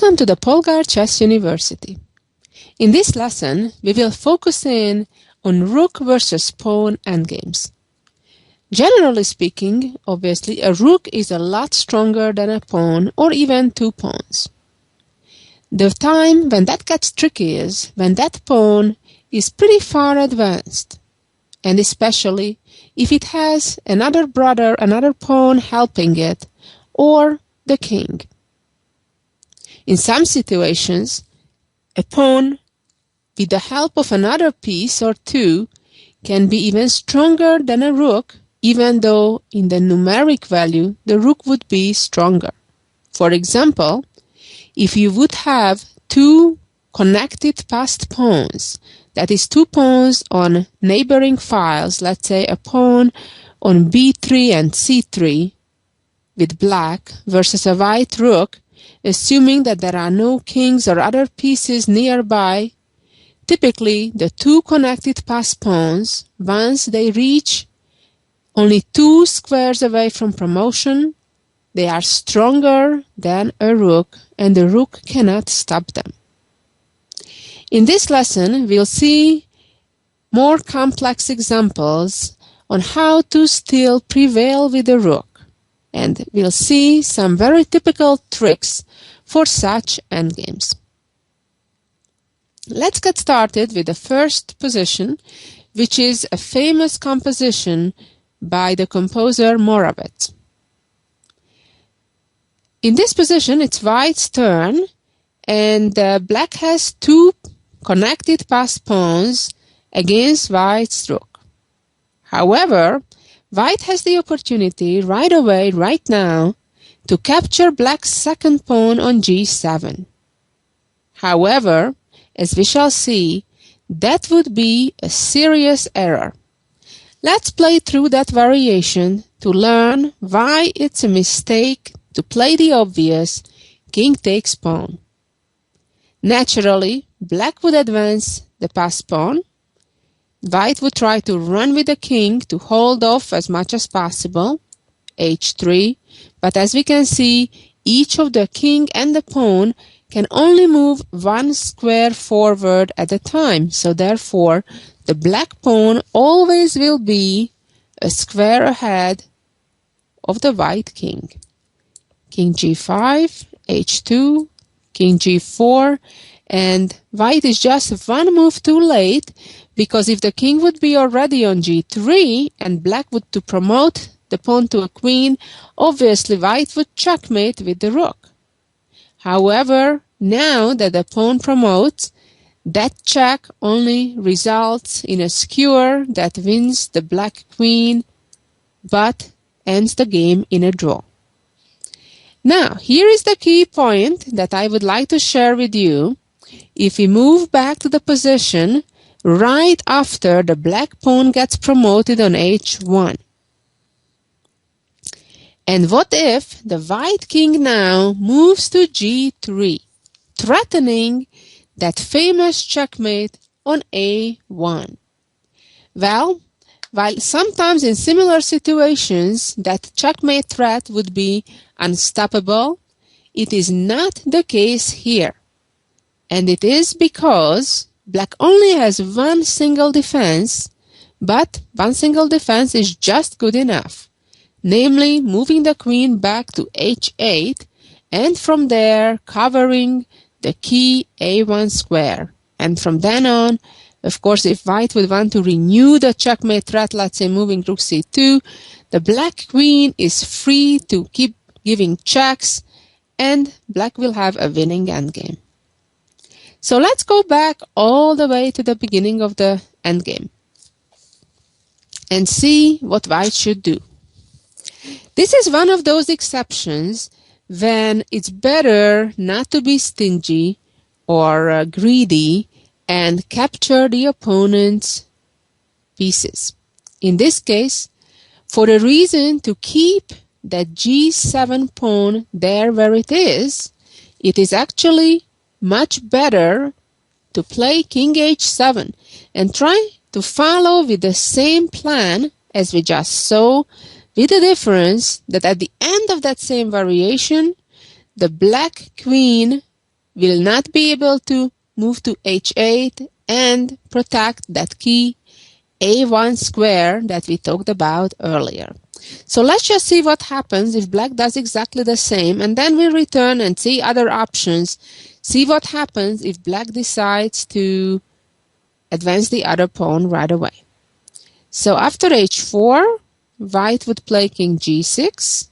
Welcome to the Polgar Chess University. In this lesson, we will focus in on rook versus pawn endgames. Generally speaking, obviously, a rook is a lot stronger than a pawn or even two pawns. The time when that gets tricky is when that pawn is pretty far advanced, and especially if it has another brother, another pawn helping it, or the king. In some situations, a pawn with the help of another piece or two can be even stronger than a rook, even though in the numeric value the rook would be stronger. For example, if you would have two connected passed pawns, that is two pawns on neighboring files, let's say a pawn on b3 and c3 with black versus a white rook, assuming that there are no kings or other pieces nearby, typically the two connected passed pawns, once they reach only 2 squares away from promotion, they are stronger than a rook, and the rook cannot stop them. In this lesson, we'll see more complex examples on how to still prevail with the rook, and we'll see some very typical tricks for such endgames. Let's get started with the first position, which is a famous composition by the composer Moravec. In this position, it's white's turn, and black has two connected passed pawns against white's rook. However, white has the opportunity right away, right now, to capture black's second pawn on g7. However, as we shall see, that would be a serious error. Let's play through that variation to learn why it's a mistake to play the obvious king takes pawn. Naturally, black would advance the passed pawn. White would try to run with the king to hold off as much as possible, h3, but as we can see, each of the king and the pawn can only move 1 square forward at a time, so therefore the black pawn always will be a square ahead of the white king. King g5, h2, king g4, and white is just one move too late, because if the king would be already on g3 and black would to promote the pawn to a queen, obviously white would checkmate with the rook. However, now that the pawn promotes, that check only results in a skewer that wins the black queen but ends the game in a draw. Now, here is the key point that I would like to share with you. If we move back to the position right after the black pawn gets promoted on h1. And what if the white king now moves to g3, threatening that famous checkmate on a1? Well, while sometimes in similar situations that checkmate threat would be unstoppable, it is not the case here. And it is because black only has one single defense, but one single defense is just good enough, namely moving the queen back to h8 and from there covering the key a1 square. And from then on, of course, if white would want to renew the checkmate threat, let's say moving rook c2, the black queen is free to keep giving checks, and black will have a winning endgame. So let's go back all the way to the beginning of the endgame and see what white should do. This is one of those exceptions when it's better not to be stingy or greedy and capture the opponent's pieces. In this case, for a reason to keep that g7 pawn there where it is actually much better to play king h7 and try to follow with the same plan as we just saw, with the difference that at the end of that same variation, the black queen will not be able to move to h8 and protect that key a1 square that we talked about earlier. So let's just see what happens if black does exactly the same, and then we'll return and see other options. See what happens if black decides to advance the other pawn right away. So after h4, white would play king g6,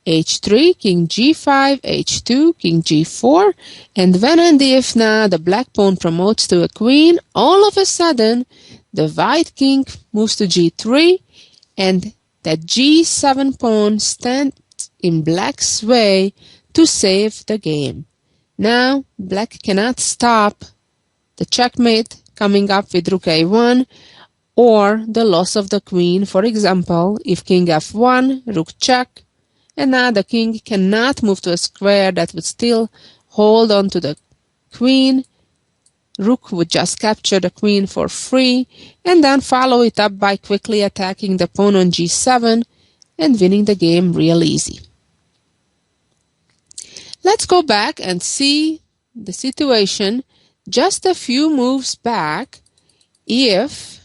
h3, king g5, h2, king g4, and when and if now the black pawn promotes to a queen, all of a sudden the white king moves to g3, and that g7 pawn stands in black's way to save the game. Now black cannot stop the checkmate coming up with rook a1 or the loss of the queen. For example, if king f1, rook check, and now the king cannot move to a square that would still hold on to the queen. Rook would just capture the queen for free and then follow it up by quickly attacking the pawn on g7 and winning the game real easy. Let's go back and see the situation just a few moves back if,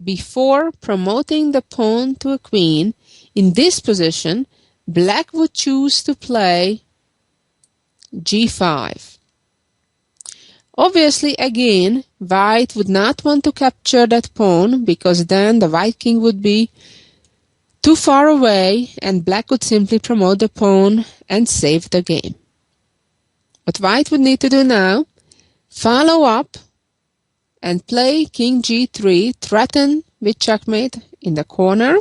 before promoting the pawn to a queen, in this position, black would choose to play g5. Obviously, again, white would not want to capture that pawn because then the white king would be too far away and black would simply promote the pawn and save the game. What white would need to do now, follow up and play king g3, threaten with checkmate in the corner.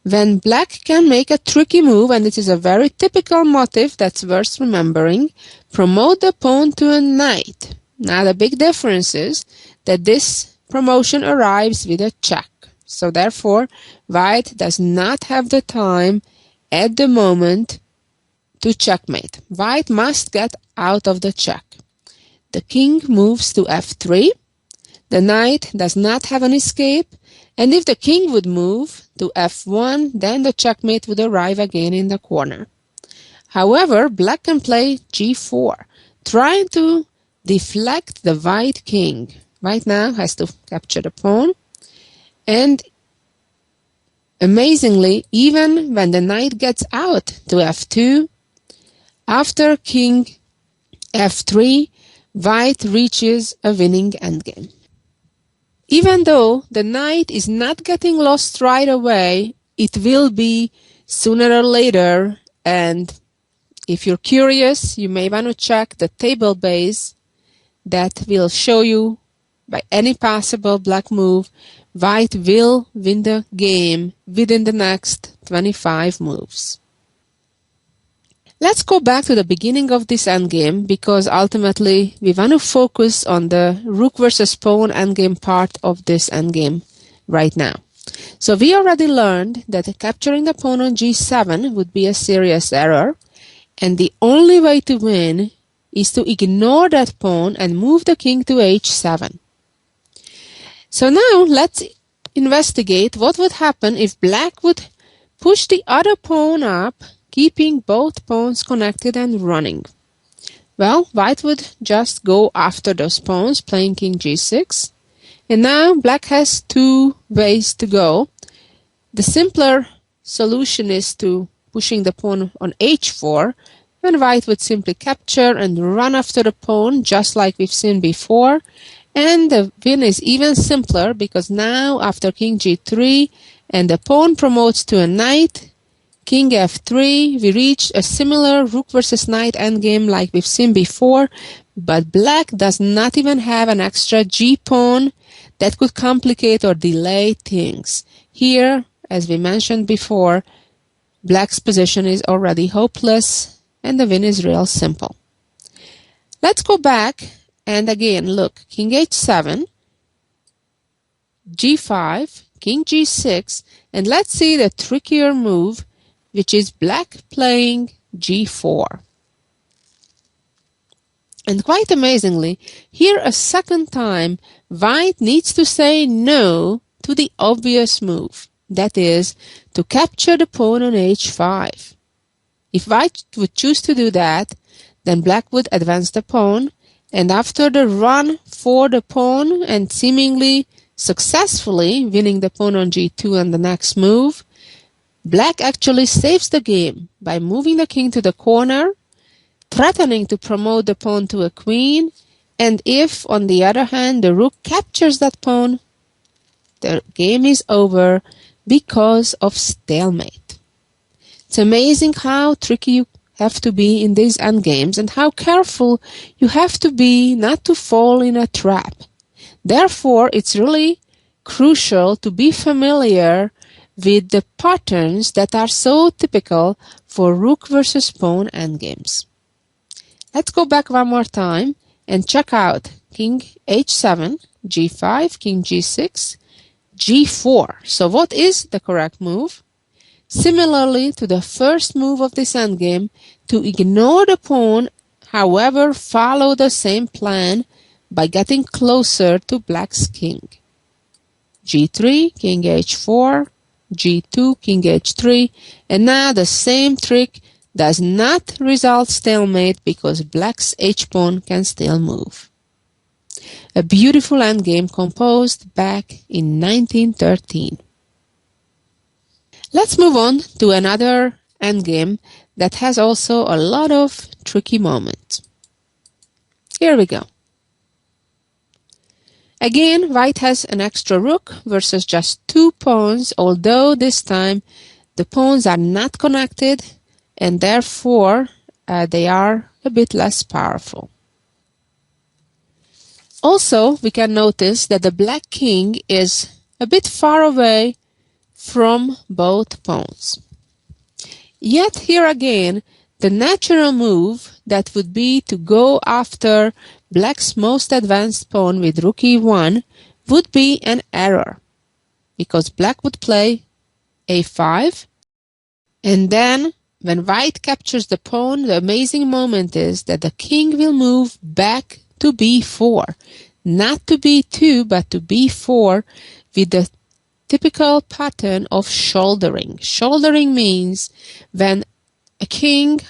When black can make a tricky move, and this is a very typical motif that's worth remembering, promote the pawn to a knight. Now the big difference is that this promotion arrives with a check. So therefore, white does not have the time at the moment to checkmate. White must get out of the check. The king moves to f3. The knight does not have an escape. And if the king would move to f1, then the checkmate would arrive again in the corner. However, black can play g4, trying to deflect the white king. White now has to capture the pawn. And amazingly, even when the knight gets out to f2, after king f3, white reaches a winning endgame. Even though the knight is not getting lost right away, it will be sooner or later, and if you're curious, you may want to check the table base that will show you by any possible black move, white will win the game within the next 25 moves. Let's go back to the beginning of this endgame because ultimately we want to focus on the rook versus pawn endgame part of this endgame right now. So we already learned that capturing the pawn on g7 would be a serious error, and the only way to win is to ignore that pawn and move the king to h7. So now let's investigate what would happen if black would push the other pawn up, keeping both pawns connected and running. Well, white would just go after those pawns, playing king g6. And now black has two ways to go. The simpler solution is to pushing the pawn on h4, when white would simply capture and run after the pawn, just like we've seen before. And the win is even simpler because now after king g3 and the pawn promotes to a knight, king f3, we reach a similar rook versus knight endgame like we've seen before, but black does not even have an extra g-pawn that could complicate or delay things. Here, as we mentioned before, black's position is already hopeless and the win is real simple. Let's go back and again look, king h7, g5, king g6, and let's see the trickier move, which is black playing g4. And quite amazingly, here a second time, white needs to say no to the obvious move. That is, to capture the pawn on h5. If white would choose to do that, Then black would advance the pawn, and after the run for the pawn and seemingly successfully winning the pawn on g2 on the next move, black actually saves the game by moving the king to the corner, threatening to promote the pawn to a queen, and if, on the other hand, the rook captures that pawn, the game is over because of stalemate. It's amazing how tricky you have to be in these endgames and how careful you have to be not to fall in a trap. Therefore, it's really crucial to be familiar with the patterns that are so typical for rook versus pawn endgames. Let's go back one more time and check out king h7, g5, king g6, g4. So what is the correct move? Similarly to the first move of this endgame, to ignore the pawn, however, follow the same plan by getting closer to black's king. g3, king h4, g2, king h3, and now the same trick does not result stalemate because black's h-pawn can still move. A beautiful endgame composed back in 1913. Let's move on to another endgame that has also a lot of tricky moments. Here we go. Again, white has an extra rook versus just 2 pawns, although this time the pawns are not connected and therefore they are a bit less powerful. Also, we can notice that the black king is a bit far away from both pawns. Yet here again, the natural move that would be to go after black's most advanced pawn with rook e1 would be an error, because black would play a5, and then when white captures the pawn, the amazing moment is that the king will move back to b4, not to b2 but to b4 with the typical pattern of shouldering. Shouldering means when a king,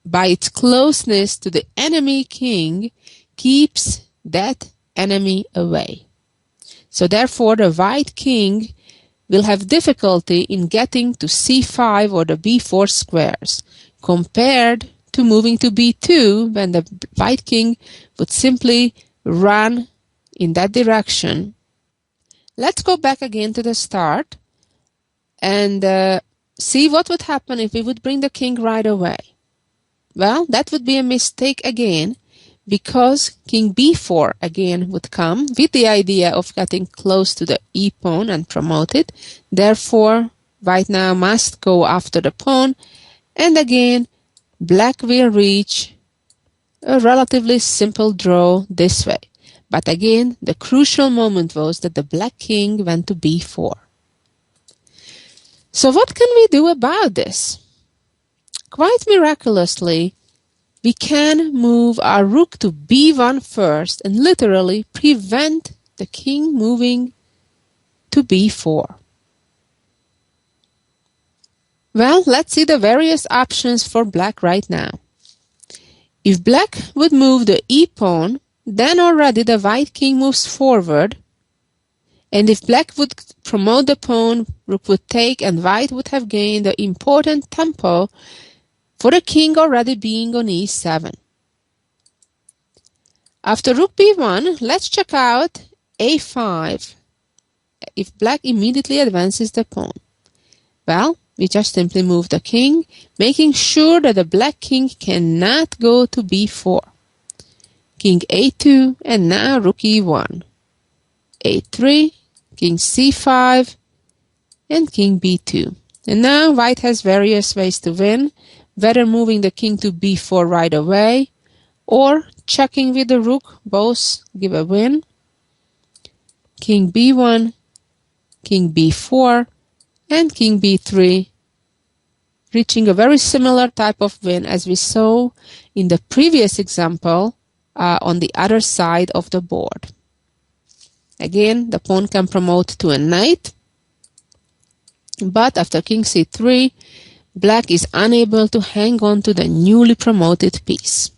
by its closeness to the enemy king, keeps that enemy away. So therefore the white king will have difficulty in getting to c5 or the b4 squares, compared to moving to b2 when the white king would simply run in that direction. Let's go back again to the start and see what would happen if we would bring the king right away. Well, that would be a mistake again, because king b4 again would come with the idea of getting close to the e-pawn and promote it. Therefore, white now must go after the pawn, and again, black will reach a relatively simple draw this way. But again, the crucial moment was that the black king went to b4. So what can we do about this? Quite miraculously, we can move our rook to b1 first and literally prevent the king moving to b4. Well, let's see the various options for black right now. If black would move the e-pawn, then already the white king moves forward, and if black would promote the pawn, rook would take and white would have gained the important tempo for the king already being on e7. After rook b1, let's check out a5 if black immediately advances the pawn. Well, we just simply move the king, making sure that the black king cannot go to b4. King a2, and now rook e1. a3, king c5, and king b2. And now white has various ways to win, whether moving the king to b4 right away, or checking with the rook, both give a win. King b1, king b4, and king b3, reaching a very similar type of win as we saw in the previous example on the other side of the board. Again, the pawn can promote to a knight, but after king c3, black is unable to hang on to the newly promoted piece.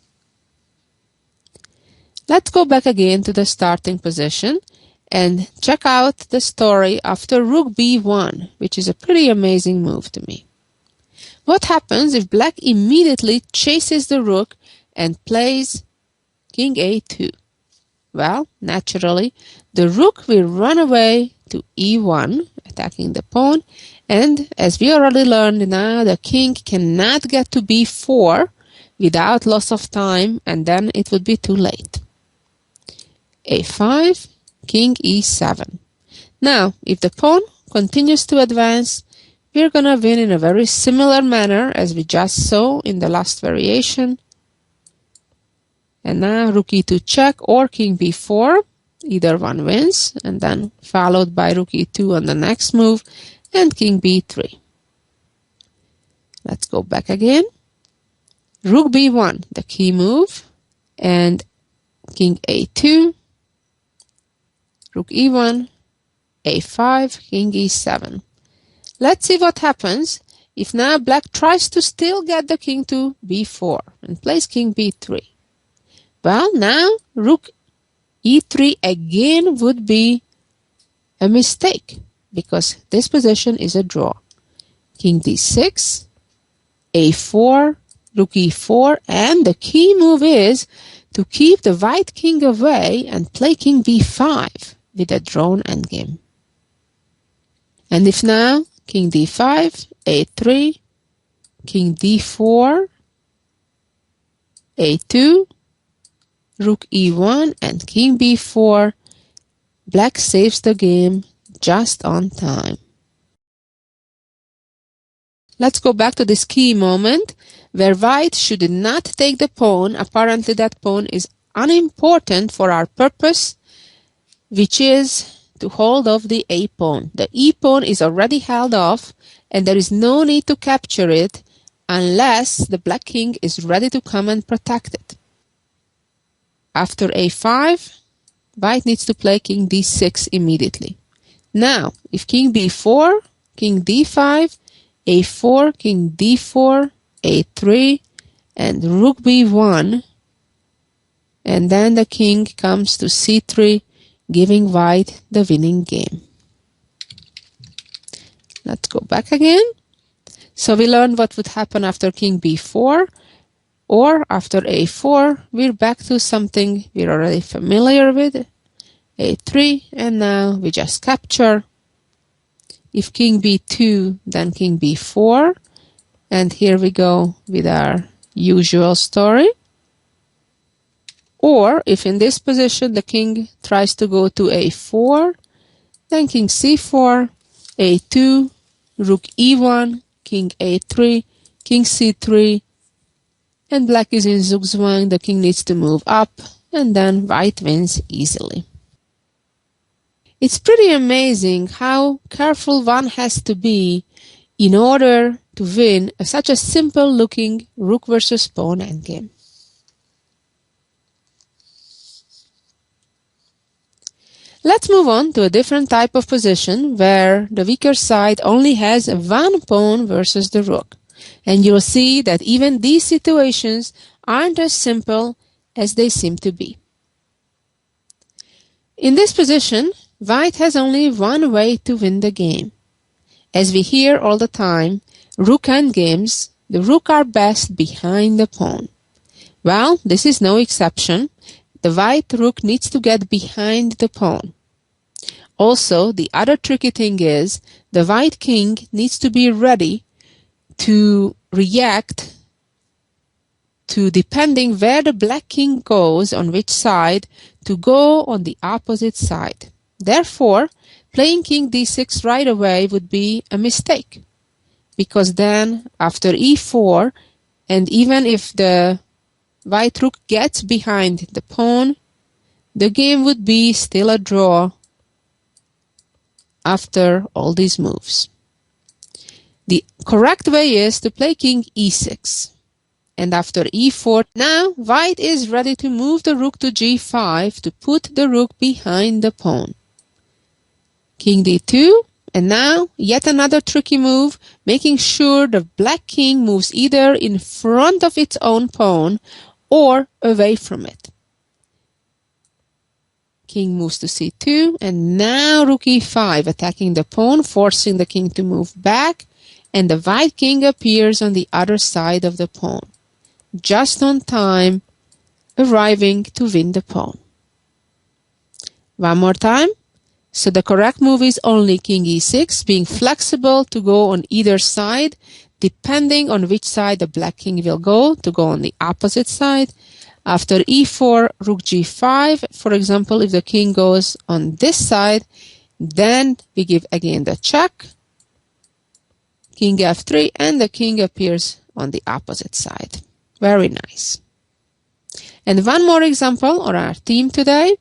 Let's go back again to the starting position and check out the story after rook b1, which is a pretty amazing move to me. What happens if black immediately chases the rook and plays king a2? Well, naturally, the rook will run away to e1, attacking the pawn, and as we already learned now, the king cannot get to b4 without loss of time, and then it would be too late. a5, king e7. Now, if the pawn continues to advance, we're gonna win in a very similar manner as we just saw in the last variation. And now rook e2 check or king b4, either one wins, and then followed by rook e2 on the next move, and king b3. Let's go back again. Rook b1, the key move, and king a2, rook e1, a5, king e7. Let's see what happens if now black tries to still get the king to b4 and plays king b3. Well, now rook e3 again would be a mistake because this position is a draw. King d6, a4, rook e4, and the key move is to keep the white king away and play king b5 with a drawn endgame. And if now king d5, a3, king d4, a2, rook e1, and king b4, black saves the game just on time. Let's go back to this key moment where white should not take the pawn. Apparently that pawn is unimportant for our purpose, which is to hold off the a pawn. The e pawn is already held off and there is no need to capture it unless the black king is ready to come and protect it. After a5, white needs to play king d6 immediately. Now, if king b4, king d5, a4, king d4, a3, and rook b1, and then the king comes to c3, giving white the winning game. Let's go back again. So we learned what would happen after king b4 or after a4. We're back to something we're already familiar with, a3, and now we just capture. If king b2, then king b4, and here we go with our usual story. Or if in this position the king tries to go to a4, then king c4, a2, rook e1, king a3, king c3, and black is in zugzwang. The king needs to move up, and then white wins easily. It's pretty amazing how careful one has to be in order to win such a simple looking rook versus pawn endgame. Let's move on to a different type of position where the weaker side only has one pawn versus the rook. And you'll see that even these situations aren't as simple as they seem to be. In this position, white has only one way to win the game. As we hear all the time, rook endgames, the rook are best behind the pawn. Well, this is no exception. The white rook needs to get behind the pawn. Also, the other tricky thing is the white king needs to be ready to react to, depending where the black king goes on which side, to go on the opposite side. Therefore, playing king d6 right away would be a mistake, because then after e4, and even if the white rook gets behind the pawn, the game would be still a draw after all these moves. The correct way is to play king e6. And after e4, now white is ready to move the rook to g5 to put the rook behind the pawn. King d2, And now, yet another tricky move, making sure the black king moves either in front of its own pawn or away from it. King moves to c2, and now rook e5, attacking the pawn, forcing the king to move back, and the white king appears on the other side of the pawn, just on time, arriving to win the pawn. One more time. So the correct move is only king e6, being flexible to go on either side, depending on which side the black king will go, to go on the opposite side. After e4, rook g5, for example, if the king goes on this side, then we give again the check, king f3, and the king appears on the opposite side. Very nice. And one more example on our theme today.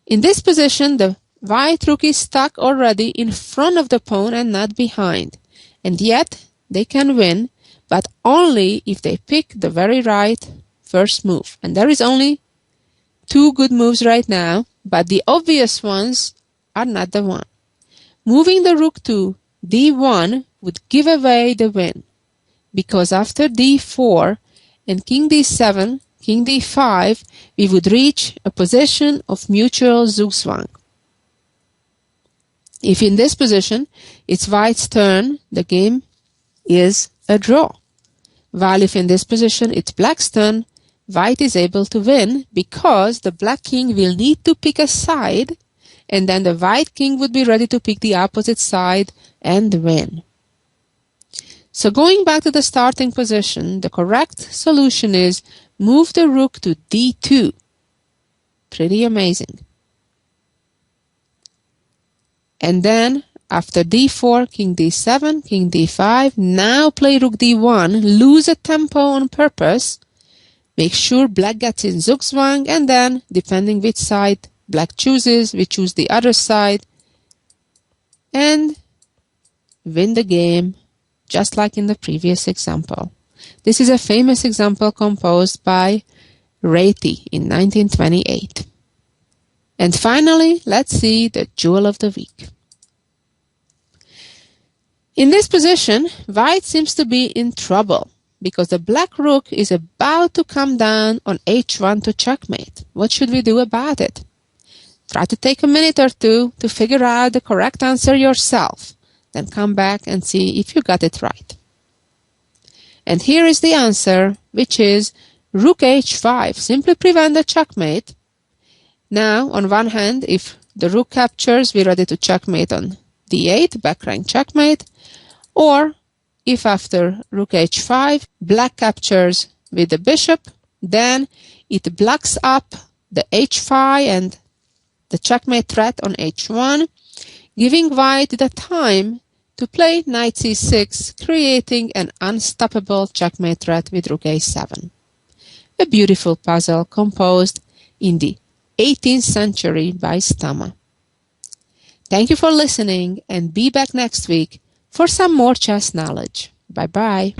In this position, the white rook is stuck already in front of the pawn and not behind. And yet, they can win, but only if they pick the very right first move. And there is only two good moves right now, but the obvious ones are not the one. Moving the rook to d1 would give away the win, because after d4 and king d7, king d5, we would reach a position of mutual zugzwang. If in this position it's white's turn, the game is a draw. While if in this position it's black's turn, white is able to win because the black king will need to pick a side, and then the white king would be ready to pick the opposite side and win. So going back to the starting position, the correct solution is move the rook to d2. Pretty amazing. And then after d4, king d7, king d5, now play rook d1, lose a tempo on purpose, make sure black gets in zugzwang, and then, depending which side black chooses, we choose the other side, and win the game, just like in the previous example. This is a famous example composed by Reti in 1928. And finally, let's see the jewel of the week. In this position, white seems to be in trouble because the black rook is about to come down on h1 to checkmate. What should we do about it? Try to take a minute or two to figure out the correct answer yourself. Then come back and see if you got it right. And here is the answer, which is rook h5. Simply prevent the checkmate. Now, on one hand, if the rook captures, we're ready to checkmate on d8, back rank checkmate. Or, if after rook h5, black captures with the bishop, then it blocks up the h5 and the checkmate threat on h1, giving white the time to play knight c6, creating an unstoppable checkmate threat with rook a7. A beautiful puzzle composed in the 18th century by Stama. Thank you for listening, and be back next week for some more chess knowledge. Bye-bye.